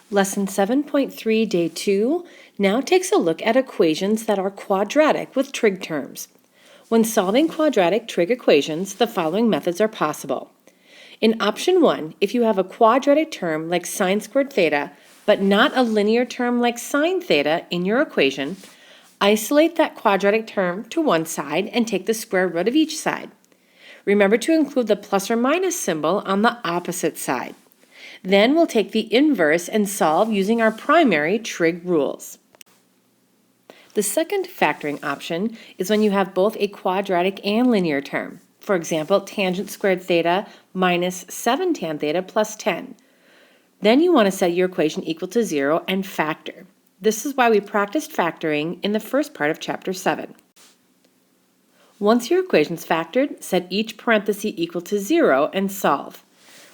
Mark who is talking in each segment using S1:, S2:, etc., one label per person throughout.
S1: Lesson 7.3, Day 2, now takes a look at equations that are quadratic with trig terms. When solving quadratic trig equations, the following methods are possible. In option 1, if you have a quadratic term like sine squared theta, but not a linear term like sine theta in your equation, isolate that quadratic term to one side and take the square root of each side. Remember to include the plus or minus symbol on the opposite side. Then we'll take the inverse and solve using our primary trig rules. The second factoring option is when you have both a quadratic and linear term. For example, tangent squared theta minus 7 tan theta plus 10. Then you want to set your equation equal to 0 and factor. This is why we practiced factoring in the first part of Chapter 7. Once your equation's factored, set each parenthesis equal to 0 and solve.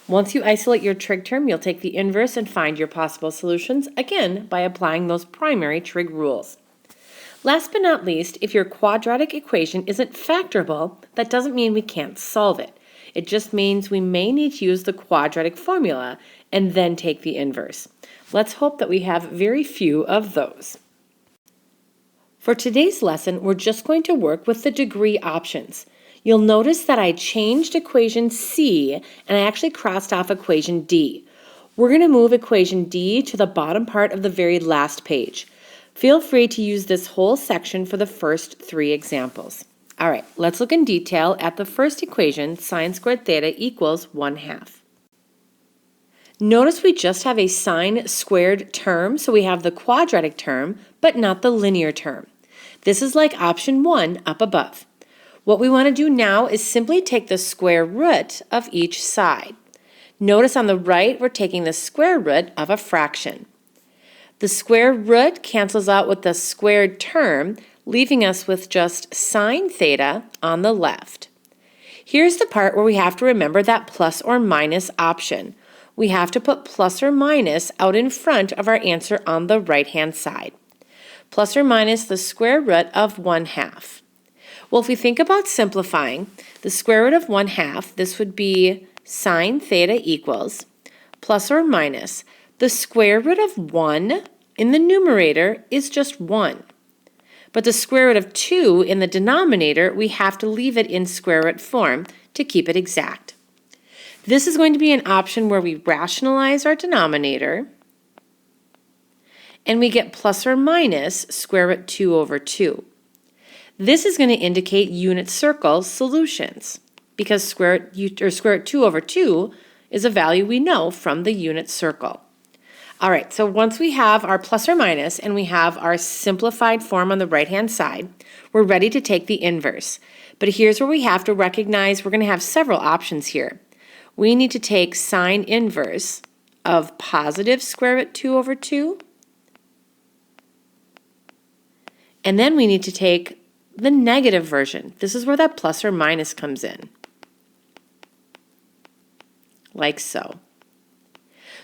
S1: Once you isolate your trig term, you'll take the inverse and find your possible solutions, again by applying those primary trig rules. Last but not least, if your quadratic equation isn't factorable, that doesn't mean we can't solve it. It just means we may need to use the quadratic formula and then take the inverse. Let's hope that we have very few of those. For today's lesson, we're just going to work with the degree options. You'll notice that I changed equation C and I actually crossed off equation D. We're going to move equation D to the bottom part of the very last page. Feel free to use this whole section for the first 3 examples. All right, let's look in detail at the first equation, sine squared theta equals 1/2. Notice we just have a sine squared term, so we have the quadratic term, but not the linear term. This is like option 1 up above. What we want to do now is simply take the square root of each side. Notice on the right, we're taking the square root of a fraction. The square root cancels out with the squared term, leaving us with just sine theta on the left. Here's the part where we have to remember that plus or minus option. We have to put plus or minus out in front of our answer on the right-hand side. Plus or minus the square root of 1/2. Well, if we think about simplifying, the square root of 1/2, this would be sine theta equals plus or minus the square root of 1 in the numerator is just 1. But the square root of 2 in the denominator, we have to leave it in square root form to keep it exact. This is going to be an option where we rationalize our denominator and we get plus or minus square root 2 over 2. This is going to indicate unit circle solutions because square root 2 over 2 is a value we know from the unit circle. All right, so once we have our plus or minus and we have our simplified form on the right-hand side, we're ready to take the inverse. But here's where we have to recognize we're going to have several options here. We need to take sine inverse of positive square root 2 over 2. And then we need to take the negative version. This is where that plus or minus comes in. Like so.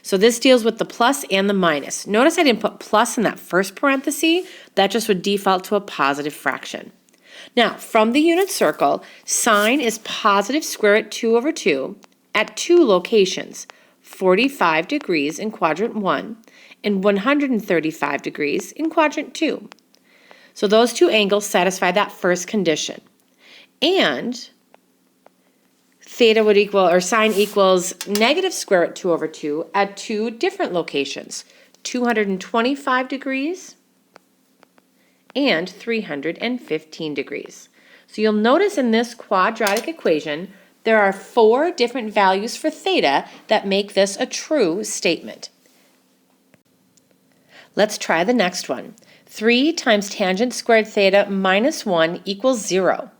S1: So this deals with the plus and the minus. Notice I didn't put plus in that first parenthesis. That just would default to a positive fraction. Now, from the unit circle, sine is positive square root 2 over 2 at 2 locations, 45 degrees in quadrant 1 and 135 degrees in quadrant 2. So those 2 angles satisfy that first condition. And theta would equal, or sine equals negative square root 2 over 2 at 2 different locations, 225 degrees and 315 degrees. So you'll notice in this quadratic equation, there are 4 different values for theta that make this a true statement. Let's try the next one. 3 times tangent squared theta minus 1 equals 0.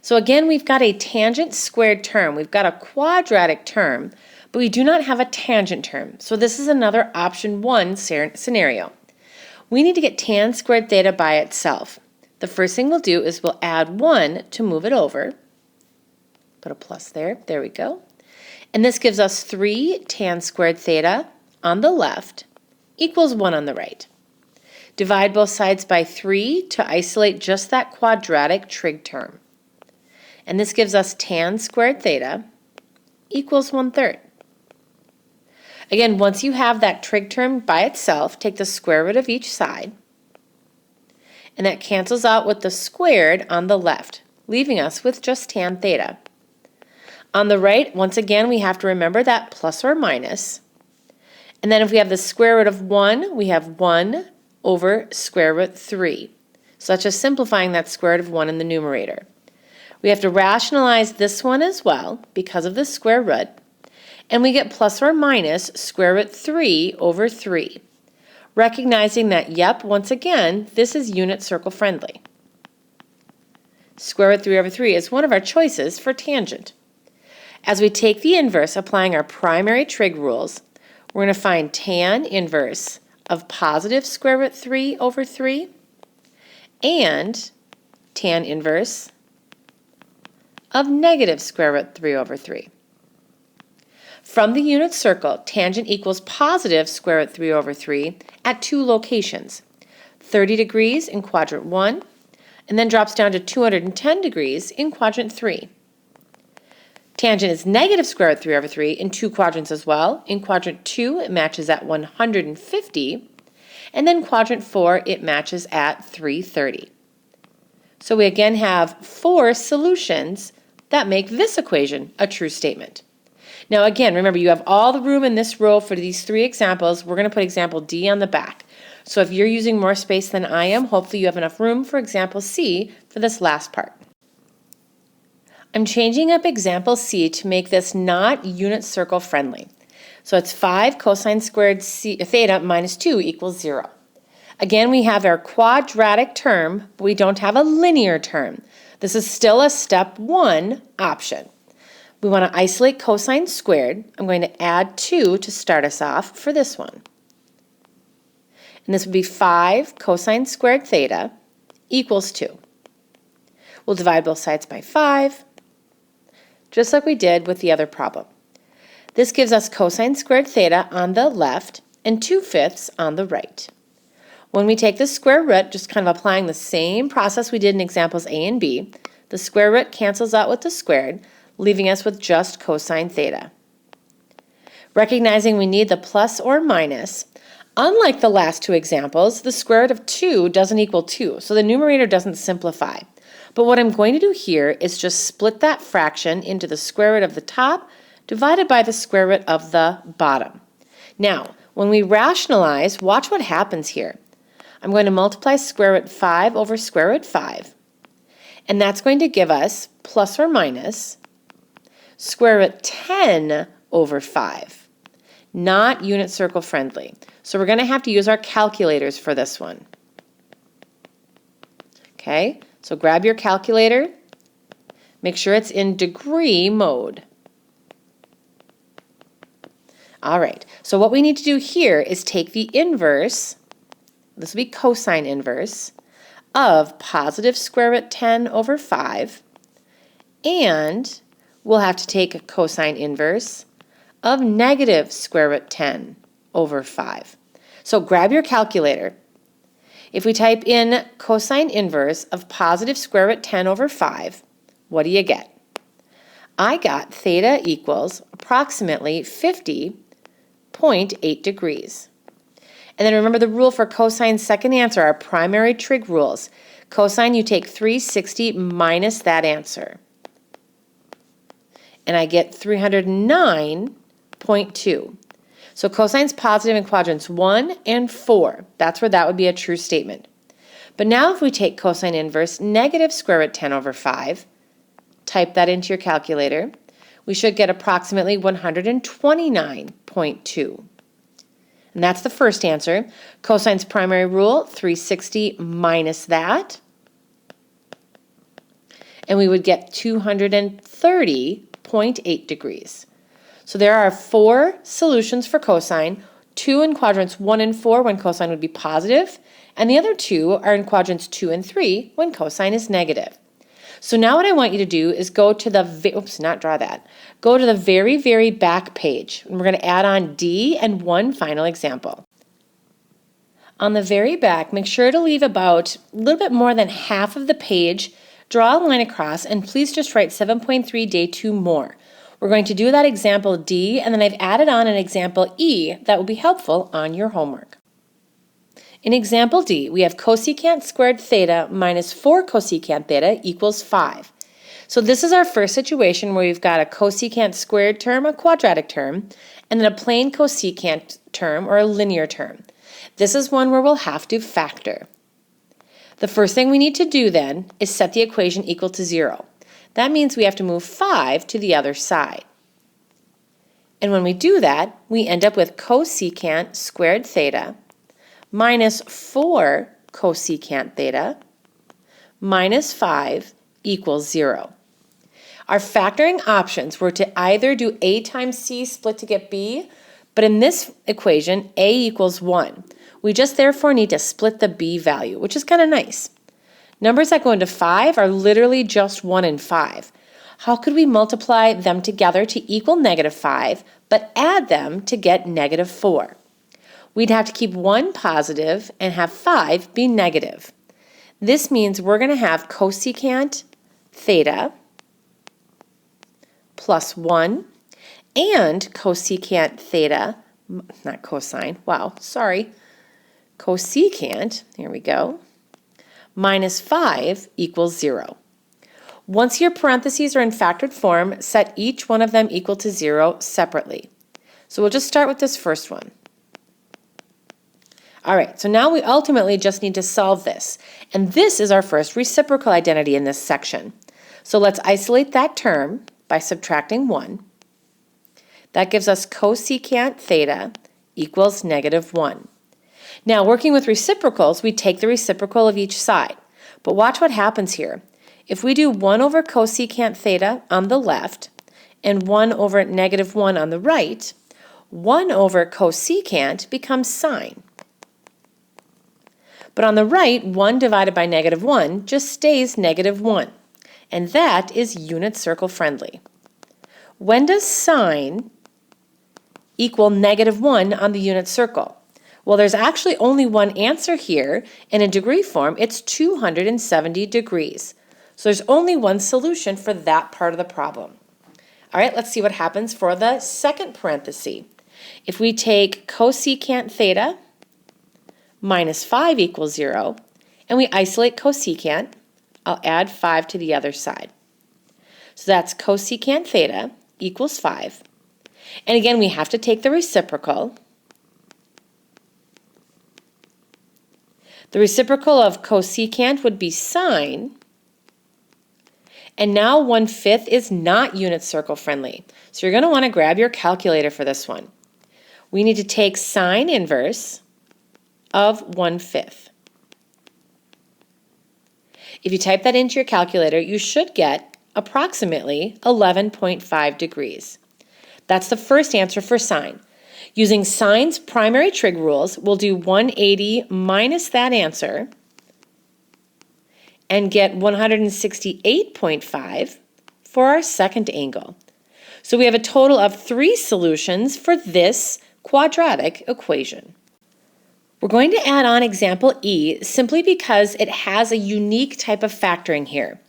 S1: So again, we've got a tangent squared term. We've got a quadratic term, but we do not have a tangent term. So this is another option 1 scenario. We need to get tan squared theta by itself. The first thing we'll do is we'll add 1 to move it over. Put a plus there. There we go. And this gives us 3 tan squared theta on the left equals 1 on the right. Divide both sides by 3 to isolate just that quadratic trig term. And this gives us tan squared theta equals 1/3. Again, once you have that trig term by itself, take the square root of each side, and that cancels out with the squared on the left, leaving us with just tan theta. On the right, once again, we have to remember that plus or minus. And then if we have the square root of 1, we have 1 over square root 3. So that's just simplifying that square root of 1 in the numerator. We have to rationalize this one as well because of the square root. And we get plus or minus square root 3 over 3. Recognizing that, yep, once again, this is unit circle friendly. Square root 3 over 3 is one of our choices for tangent. As we take the inverse, applying our primary trig rules, we're going to find tan inverse of positive square root 3 over 3 and tan inverse of negative square root 3 over 3. From the unit circle, tangent equals positive square root 3 over 3 at two locations, 30 degrees in quadrant 1, and then drops down to 210 degrees in quadrant 3. Tangent is negative square root 3 over 3 in two quadrants as well. In quadrant 2, it matches at 150, and then quadrant 4, it matches at 330. So we again have 4 solutions that make this equation a true statement. Now again, remember you have all the room in this row for these 3 examples. We're going to put example D on the back. So if you're using more space than I am, hopefully you have enough room for example C for this last part. I'm changing up example C to make this not unit circle friendly. So it's 5 cosine squared theta minus 2 equals 0. Again, we have our quadratic term, but we don't have a linear term. This is still a step 1 option. We want to isolate cosine squared. I'm going to add 2 to start us off for this one. And this would be 5 cosine squared theta equals 2. We'll divide both sides by 5, just like we did with the other problem. This gives us cosine squared theta on the left and 2/5 on the right. When we take the square root, just kind of applying the same process we did in examples A and B, the square root cancels out with the squared, leaving us with just cosine theta. Recognizing we need the plus or minus, unlike the last 2 examples, the square root of 2 doesn't equal 2, so the numerator doesn't simplify. But what I'm going to do here is just split that fraction into the square root of the top divided by the square root of the bottom. Now, when we rationalize, watch what happens here. I'm going to multiply square root 5 over square root 5, and that's going to give us plus or minus square root 10 over 5, not unit circle friendly. So we're going to have to use our calculators for this one. Okay, so grab your calculator, make sure it's in degree mode. All right, so what we need to do here is take the inverse, this will be cosine inverse, of positive square root 10 over 5, and we'll have to take a cosine inverse of negative square root 10 over 5. So grab your calculator. If we type in cosine inverse of positive square root 10 over 5, what do you get? I got theta equals approximately 50.8 degrees. And then remember the rule for cosine's second answer, our primary trig rules. Cosine, you take 360 minus that answer. And I get 309.2. So cosine's positive in quadrants 1 and 4. That's where that would be a true statement. But now if we take cosine inverse negative square root 10 over 5, type that into your calculator, we should get approximately 129.2. And that's the first answer. Cosine's primary rule, 360 minus that. And we would get 230.8 degrees. So there are 4 solutions for cosine, 2 in quadrants 1 and 4 when cosine would be positive, and the other 2 are in quadrants 2 and 3 when cosine is negative. So now what I want you to do is go to the, go to the very, very back page. And we're going to add on D and one final example. On the very back, make sure to leave about a little bit more than half of the page, draw a line across, and please just write 7.3 day 2 more. We're going to do that example D, and then I've added on an example E that will be helpful on your homework. In example D, we have cosecant squared theta minus 4 cosecant theta equals 5. So this is our first situation where we've got a cosecant squared term, a quadratic term, and then a plain cosecant term or a linear term. This is one where we'll have to factor. The first thing we need to do then is set the equation equal to 0. That means we have to move 5 to the other side. And when we do that, we end up with cosecant squared theta minus 4 cosecant theta minus 5 equals 0. Our factoring options were to either do A times C split to get B, but in this equation, A equals 1. We just therefore need to split the B value, which is kind of nice. Numbers that go into 5 are literally just 1 and 5. How could we multiply them together to equal -5, but add them to get -4? We'd have to keep 1 positive and have 5 be negative. This means we're going to have cosecant theta plus 1 and cosecant theta, not cosine, cosecant, here we go, minus 5 equals 0. Once your parentheses are in factored form, set each one of them equal to 0 separately. So we'll just start with this first one. All right, so now we ultimately just need to solve this. And this is our first reciprocal identity in this section. So let's isolate that term by subtracting 1. That gives us cosecant theta equals -1. Now, working with reciprocals, we take the reciprocal of each side. But watch what happens here. If we do 1 over cosecant theta on the left and 1 over -1 on the right, 1 over cosecant becomes sine. But on the right, 1 divided by -1 just stays -1. And that is unit circle friendly. When does sine equal -1 on the unit circle? Well, there's actually only one answer here. In a degree form, it's 270 degrees. So there's only one solution for that part of the problem. All right, let's see what happens for the second parenthesis. If we take cosecant theta minus 5 equals 0, and we isolate cosecant, I'll add 5 to the other side. So that's cosecant theta equals 5. And again, we have to take the reciprocal. The reciprocal of cosecant would be sine. And now 1/5 is not unit circle friendly. So you're going to want to grab your calculator for this one. We need to take sine inverse of 1/5. If you type that into your calculator, you should get approximately 11.5 degrees. That's the first answer for sine. Using sine's primary trig rules, we'll do 180 minus that answer and get 168.5 for our second angle. So we have a total of 3 solutions for this quadratic equation. We're going to add on example E simply because it has a unique type of factoring here.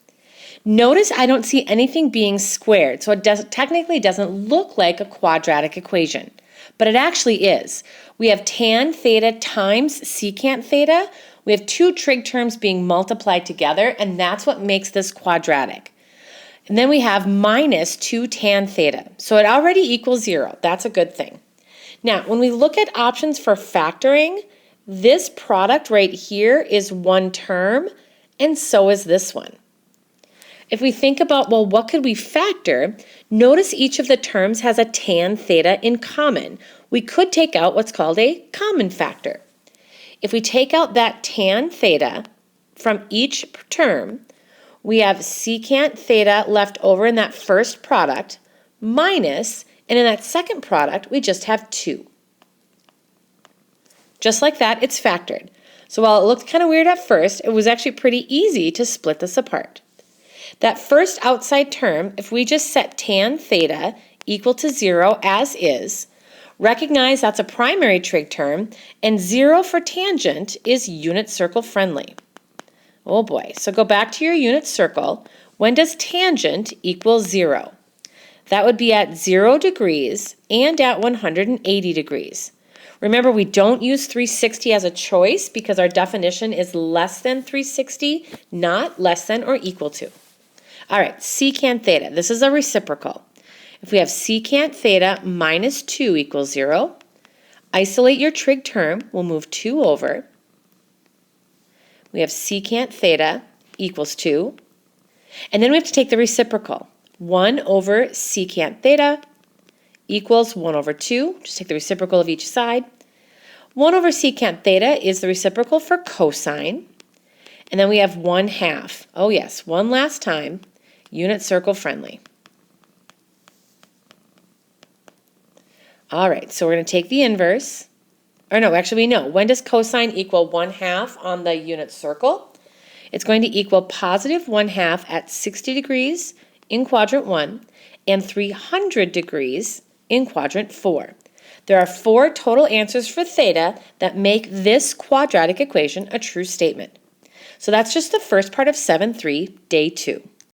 S1: Notice I don't see anything being squared, so it technically doesn't look like a quadratic equation, but it actually is. We have tan theta times secant theta. We have 2 trig terms being multiplied together, and that's what makes this quadratic. And then we have minus 2 tan theta, so it already equals 0. That's a good thing. Now, when we look at options for factoring, this product right here is one term, and so is this one. If we think about, well, what could we factor? Notice each of the terms has a tan theta in common. We could take out what's called a common factor. If we take out that tan theta from each term, we have secant theta left over in that first product minus, and in that second product, we just have 2. Just like that, it's factored. So while it looked kind of weird at first, it was actually pretty easy to split this apart. That first outside term, if we just set tan theta equal to 0 as is, recognize that's a primary trig term, and 0 for tangent is unit circle friendly. Oh boy, so go back to your unit circle. When does tangent equal 0? That would be at 0 degrees and at 180 degrees. Remember, we don't use 360 as a choice because our definition is less than 360, not less than or equal to. All right, secant theta. This is a reciprocal. If we have secant theta minus 2 equals 0, isolate your trig term. We'll move 2 over. We have secant theta equals 2. And then we have to take the reciprocal. 1 over secant theta equals 1 over 2. Just take the reciprocal of each side. 1 over secant theta is the reciprocal for cosine. And then we have 1/2. Oh yes, one last time, unit circle friendly. All right, so we're going to take the inverse. Or no, actually we know. When does cosine equal 1/2 on the unit circle? It's going to equal positive 1/2 at 60 degrees in quadrant 1 and 300 degrees in quadrant 4. There are 4 total answers for theta that make this quadratic equation a true statement. So that's just the first part of 7.3, day 2.